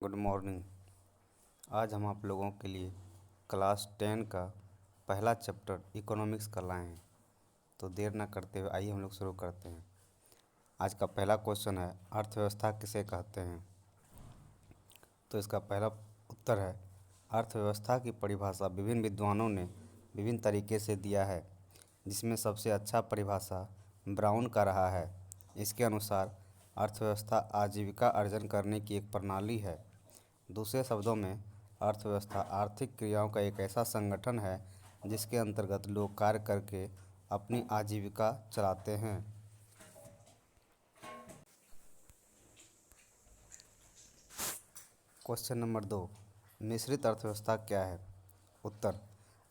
Good morning. आज हम आप लोगों के लिए क्लास 10 का पहला चैप्टर इकोनॉमिक्स का लाए हैं। तो देर ना करते हुए आइए हम लोग शुरू करते हैं। आज का पहला क्वेश्चन है, अर्थव्यवस्था किसे कहते हैं। तो इसका पहला उत्तर है, अर्थव्यवस्था की परिभाषा विभिन्न विद्वानों ने विभिन्न तरीके से दिया है, जिसमें सबसे अच्छा परिभाषा ब्राउन का रहा है। इसके अनुसार अर्थव्यवस्था आजीविका अर्जन करने की एक प्रणाली है। दूसरे शब्दों में, अर्थव्यवस्था आर्थिक क्रियाओं का एक ऐसा संगठन है जिसके अंतर्गत लोग कार्य करके अपनी आजीविका चलाते हैं। क्वेश्चन नंबर 2, मिश्रित अर्थव्यवस्था क्या है। उत्तर,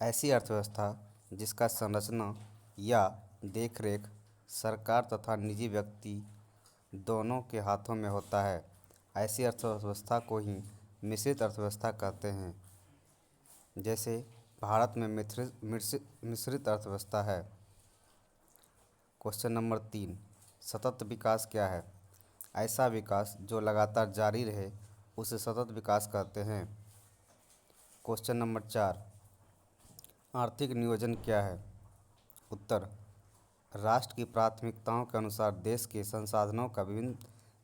ऐसी अर्थव्यवस्था जिसका संरचना या देखरेख सरकार तथा निजी व्यक्ति दोनों के हाथों में होता है, ऐसी अर्थव्यवस्था को ही मिश्रित अर्थव्यवस्था कहते हैं। जैसे भारत में मिश्रित अर्थव्यवस्था है। क्वेश्चन नंबर 3, सतत विकास क्या है। ऐसा विकास जो लगातार जारी रहे उसे सतत विकास कहते हैं। क्वेश्चन नंबर 4, आर्थिक नियोजन क्या है। उत्तर, राष्ट्र की प्राथमिकताओं के अनुसार देश के संसाधनों का विभिन्न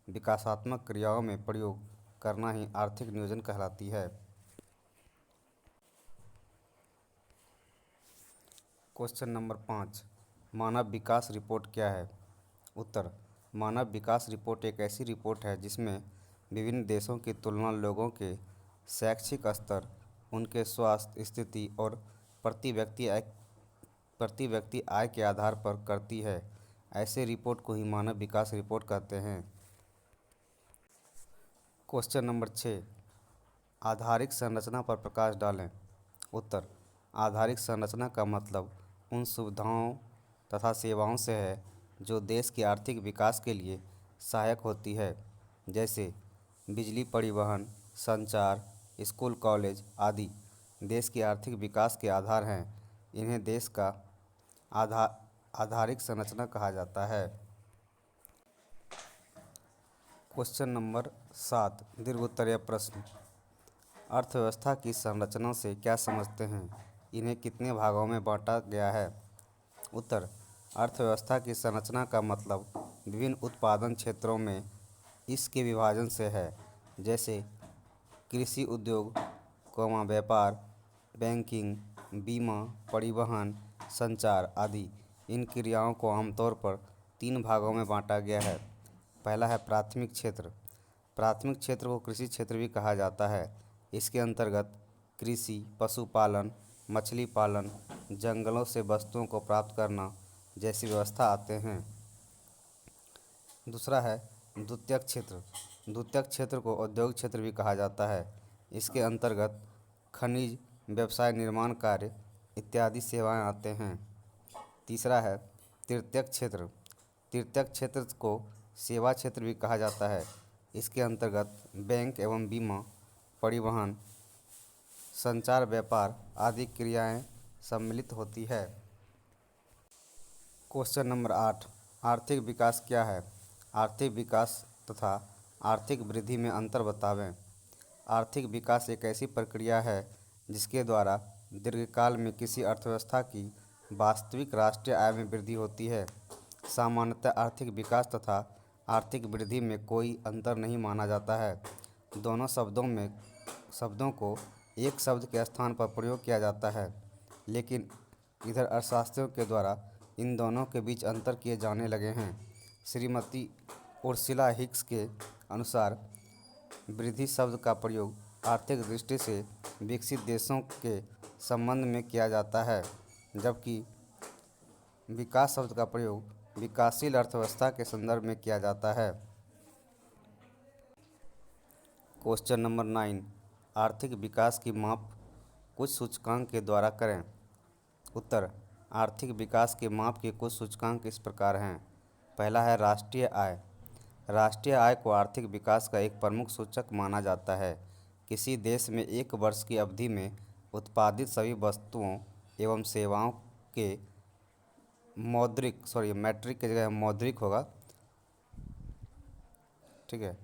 विकासात्मक क्रियाओं में प्रयोग करना ही आर्थिक नियोजन कहलाती है। क्वेश्चन नंबर 5, मानव विकास रिपोर्ट क्या है। उत्तर, मानव विकास रिपोर्ट एक ऐसी रिपोर्ट है जिसमें विभिन्न देशों की तुलना लोगों के शैक्षिक स्तर, उनके स्वास्थ्य स्थिति और प्रति व्यक्ति आय के आधार पर करती है। ऐसे रिपोर्ट को ही मानव विकास रिपोर्ट कहते हैं। क्वेश्चन नंबर 6, आधारिक संरचना पर प्रकाश डालें। उत्तर, आधारिक संरचना का मतलब उन सुविधाओं तथा सेवाओं से है जो देश के आर्थिक विकास के लिए सहायक होती है। जैसे बिजली, परिवहन, संचार, स्कूल, कॉलेज आदि देश के आर्थिक विकास के आधार हैं। इन्हें देश का आधारिक संरचना कहा जाता है। क्वेश्चन नंबर 7, दीर्घ उत्तरीय प्रश्न। अर्थव्यवस्था की संरचना से क्या समझते हैं, इन्हें कितने भागों में बांटा गया है। उत्तर, अर्थव्यवस्था की संरचना का मतलब विभिन्न उत्पादन क्षेत्रों में इसके विभाजन से है। जैसे कृषि उद्योग, व्यापार, बैंकिंग, बीमा, परिवहन, संचार आदि। इन क्रियाओं को आमतौर पर 3 भागों में बांटा गया है। पहला है प्राथमिक क्षेत्र। प्राथमिक क्षेत्र को कृषि क्षेत्र भी कहा जाता है। इसके अंतर्गत कृषि, पशुपालन, मछली पालन, जंगलों से वस्तुओं को प्राप्त करना जैसी व्यवस्था आते हैं। दूसरा है द्वितीयक क्षेत्र। द्वितीयक क्षेत्र को औद्योगिक क्षेत्र भी कहा जाता है। इसके अंतर्गत खनिज, व्यवसाय, निर्माण कार्य इत्यादि सेवाएं आते हैं। तीसरा है तृतीयक क्षेत्र। तृतीयक क्षेत्र को सेवा क्षेत्र भी कहा जाता है। इसके अंतर्गत बैंक एवं बीमा, परिवहन, संचार, व्यापार आदि क्रियाएं सम्मिलित होती है। क्वेश्चन नंबर 8, आर्थिक विकास क्या है। आर्थिक विकास तथा आर्थिक वृद्धि में अंतर बतावें। आर्थिक विकास एक ऐसी प्रक्रिया है जिसके द्वारा दीर्घकाल में किसी अर्थव्यवस्था की वास्तविक राष्ट्रीय आय में वृद्धि होती है। सामान्यतः आर्थिक विकास तथा आर्थिक वृद्धि में कोई अंतर नहीं माना जाता है। दोनों शब्दों को एक शब्द के स्थान पर प्रयोग किया जाता है, लेकिन इधर अर्थशास्त्रियों के द्वारा इन दोनों के बीच अंतर किए जाने लगे हैं। श्रीमती उर्सुला हिक्स के अनुसार वृद्धि शब्द का प्रयोग आर्थिक दृष्टि से विकसित देशों के संबंध में किया जाता है, जबकि विकास शब्द का प्रयोग विकासशील अर्थव्यवस्था के संदर्भ में किया जाता है। क्वेश्चन नंबर 9, आर्थिक विकास की माप कुछ सूचकांक के द्वारा करें। उत्तर, आर्थिक विकास के माप के कुछ सूचकांक इस प्रकार हैं। पहला है राष्ट्रीय आय। राष्ट्रीय आय को आर्थिक विकास का एक प्रमुख सूचक माना जाता है। किसी देश में एक वर्ष की अवधि में उत्पादित सभी वस्तुओं एवं सेवाओं के मैट्रिक की जगह मौद्रिक होगा, ठीक है,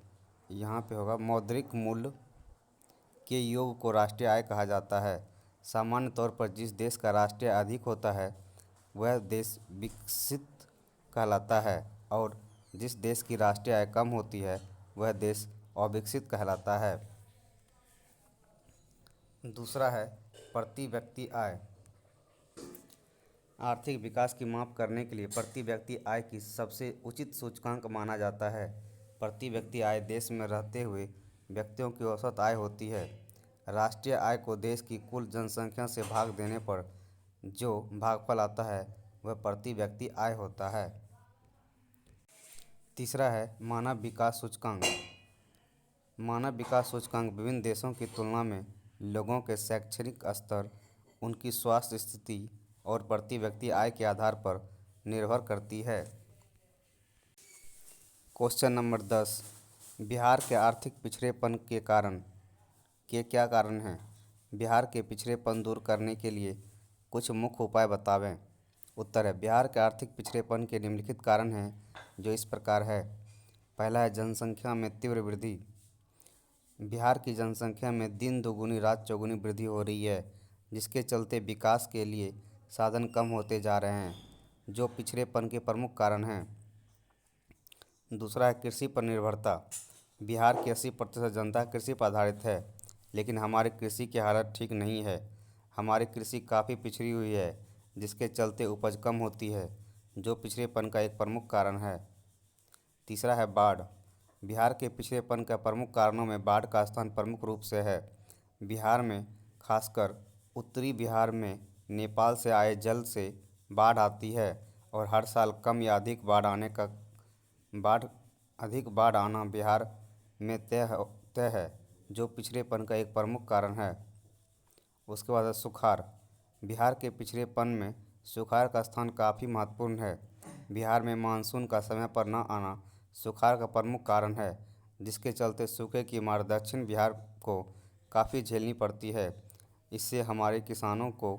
यहाँ पे होगा मौद्रिक मूल्य के योग को राष्ट्रीय आय कहा जाता है। सामान्य तौर पर जिस देश का राष्ट्रीय आय अधिक होता है वह देश विकसित कहलाता है और जिस देश की राष्ट्रीय आय कम होती है वह देश अविकसित कहलाता है। दूसरा है प्रति व्यक्ति आय। आर्थिक विकास की माप करने के लिए प्रति व्यक्ति आय की सबसे उचित सूचकांक माना जाता है। प्रति व्यक्ति आय देश में रहते हुए व्यक्तियों की औसत आय होती है। राष्ट्रीय आय को देश की कुल जनसंख्या से भाग देने पर जो भागफल आता है वह प्रति व्यक्ति आय होता है। तीसरा है मानव विकास सूचकांक। मानव विकास सूचकांक विभिन्न देशों की तुलना में लोगों के शैक्षणिक स्तर, उनकी स्वास्थ्य स्थिति और प्रति व्यक्ति आय के आधार पर निर्भर करती है। क्वेश्चन नंबर 10, बिहार के आर्थिक पिछड़ेपन के क्या कारण हैं? बिहार के पिछड़ेपन दूर करने के लिए कुछ मुख्य उपाय बतावें। उत्तर है बिहार के आर्थिक पिछड़ेपन के निम्नलिखित कारण हैं जो इस प्रकार है। पहला है जनसंख्या में तीव्र वृद्धि। बिहार की जनसंख्या में दिन दोगुनी रात चौगुनी वृद्धि हो रही है, जिसके चलते विकास के लिए साधन कम होते जा रहे हैं, जो पिछड़ेपन के प्रमुख कारण हैं। दूसरा है कृषि पर निर्भरता। बिहार की 80% जनता कृषि पर आधारित है, लेकिन हमारी कृषि की हालत ठीक नहीं है। हमारी कृषि काफ़ी पिछड़ी हुई है, जिसके चलते उपज कम होती है, जो पिछड़ेपन का एक प्रमुख कारण है। तीसरा है बाढ़। बिहार के पिछड़ेपन के प्रमुख कारणों में बाढ़ का स्थान प्रमुख रूप से है। बिहार में खासकर उत्तरी बिहार में नेपाल से आए जल से बाढ़ आती है और हर साल कम या अधिक बाढ़ आना बिहार में तय है, जो पिछड़ेपन का एक प्रमुख कारण है। उसके बाद है सुखाड़। बिहार के पिछड़ेपन में सुखाड़ का स्थान काफ़ी महत्वपूर्ण है। बिहार में मानसून का समय पर न आना सुखाड़ का प्रमुख कारण है, जिसके चलते सूखे की मार दक्षिण बिहार को काफ़ी झेलनी पड़ती है। इससे हमारे किसानों को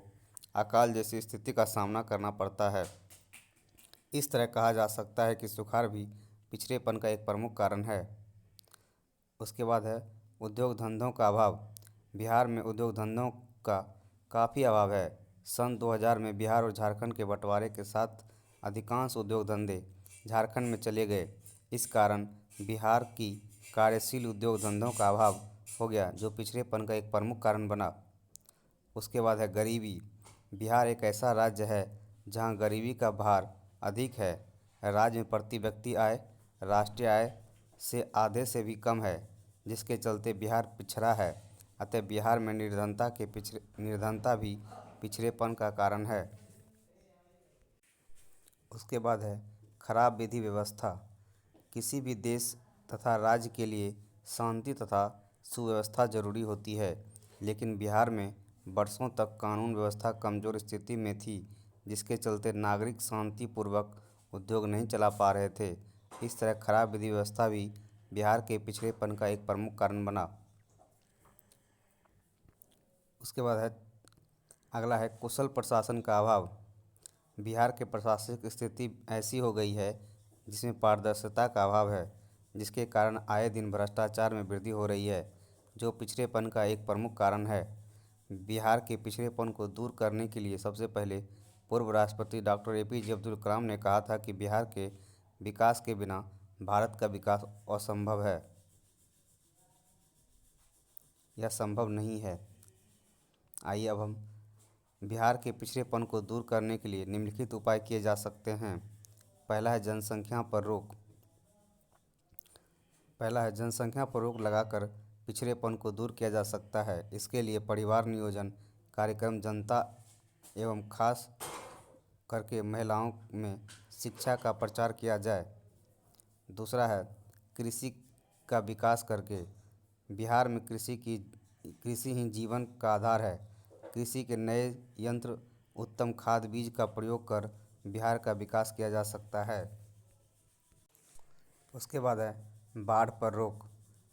अकाल जैसी स्थिति का सामना करना पड़ता है। इस तरह कहा जा सकता है कि सुखाड़ भी पिछड़ेपन का एक प्रमुख कारण है। उसके बाद है उद्योग धंधों का अभाव। बिहार में उद्योग धंधों का काफ़ी अभाव है। सन 2000 में बिहार और झारखंड के बंटवारे के साथ अधिकांश उद्योग धंधे झारखंड में चले गए। इस कारण बिहार की कार्यशील उद्योग धंधों का अभाव हो गया, जो पिछड़ेपन का एक प्रमुख कारण बना। उसके बाद है गरीबी। बिहार एक ऐसा राज्य है जहां गरीबी का भार अधिक है। राज्य में प्रति व्यक्ति आय राष्ट्रीय आय से आधे से भी कम है, जिसके चलते बिहार पिछड़ा है। अतः बिहार में निर्धनता भी पिछड़ेपन का कारण है। उसके बाद है खराब विधि व्यवस्था। किसी भी देश तथा राज्य के लिए शांति तथा सुव्यवस्था जरूरी होती है, लेकिन बिहार में वर्षों तक कानून व्यवस्था कमज़ोर स्थिति में थी, जिसके चलते नागरिक शांतिपूर्वक उद्योग नहीं चला पा रहे थे। इस तरह खराब विधि व्यवस्था भी बिहार के पिछड़ेपन का एक प्रमुख कारण बना। उसके बाद है अगला है कुशल प्रशासन का अभाव। बिहार के प्रशासनिक स्थिति ऐसी हो गई है जिसमें पारदर्शिता का अभाव है, जिसके कारण आए दिन भ्रष्टाचार में वृद्धि हो रही है, जो पिछड़ेपन का एक प्रमुख कारण है। बिहार के पिछड़ेपन को दूर करने के लिए सबसे पहले पूर्व राष्ट्रपति डॉक्टर APJ अब्दुल कलाम ने कहा था कि बिहार के विकास के बिना भारत का विकास असंभव है या संभव नहीं है। आइए अब हम बिहार के पिछड़ेपन को दूर करने के लिए निम्नलिखित उपाय किए जा सकते हैं। पहला है जनसंख्या पर रोक लगाकर पिछड़ेपन को दूर किया जा सकता है। इसके लिए परिवार नियोजन कार्यक्रम जनता एवं खास करके महिलाओं में शिक्षा का प्रचार किया जाए। दूसरा है कृषि का विकास करके। बिहार में कृषि ही जीवन का आधार है। कृषि के नए यंत्र, उत्तम खाद बीज का प्रयोग कर बिहार का विकास किया जा सकता है। उसके बाद है बाढ़ पर रोक।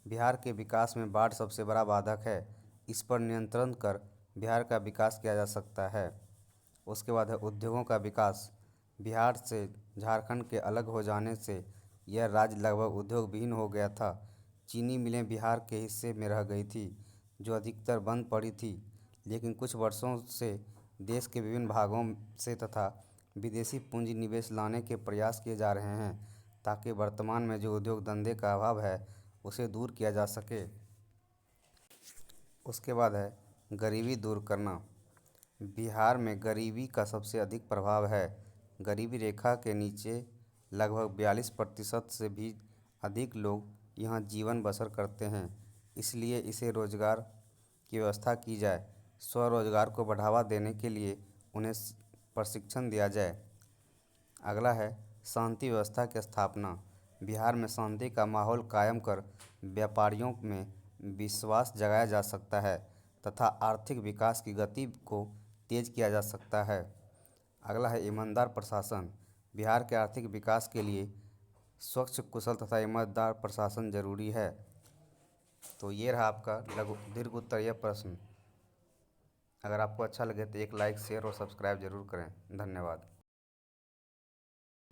बिहार के विकास में बाढ़ सबसे बड़ा बाधक है। इस पर नियंत्रण कर बिहार का विकास किया जा सकता है। उसके बाद है उद्योगों का विकास। बिहार से झारखंड के अलग हो जाने से यह राज्य लगभग उद्योग विहीन हो गया था। चीनी मिलें बिहार के हिस्से में रह गई थी, जो अधिकतर बंद पड़ी थी, लेकिन कुछ वर्षों से देश के विभिन्न भागों से तथा विदेशी पूंजी निवेश लाने के प्रयास किए जा रहे हैं ताकि वर्तमान में जो उद्योग धंधे का अभाव है उसे दूर किया जा सके। उसके बाद है गरीबी दूर करना। बिहार में गरीबी का सबसे अधिक प्रभाव है। गरीबी रेखा के नीचे लगभग 42% से भी अधिक लोग यहाँ जीवन बसर करते हैं। इसलिए इसे रोजगार की व्यवस्था की जाए। स्वरोजगार को बढ़ावा देने के लिए उन्हें प्रशिक्षण दिया जाए। अगला है शांति व्यवस्था की स्थापना। बिहार में शांति का माहौल कायम कर व्यापारियों में विश्वास जगाया जा सकता है तथा आर्थिक विकास की गति को तेज किया जा सकता है। अगला है ईमानदार प्रशासन। बिहार के आर्थिक विकास के लिए स्वच्छ, कुशल तथा ईमानदार प्रशासन जरूरी है। तो ये रहा आपका लघु दीर्घ उत्तरीय प्रश्न। अगर आपको अच्छा लगे तो एक लाइक, शेयर और सब्सक्राइब जरूर करें। धन्यवाद।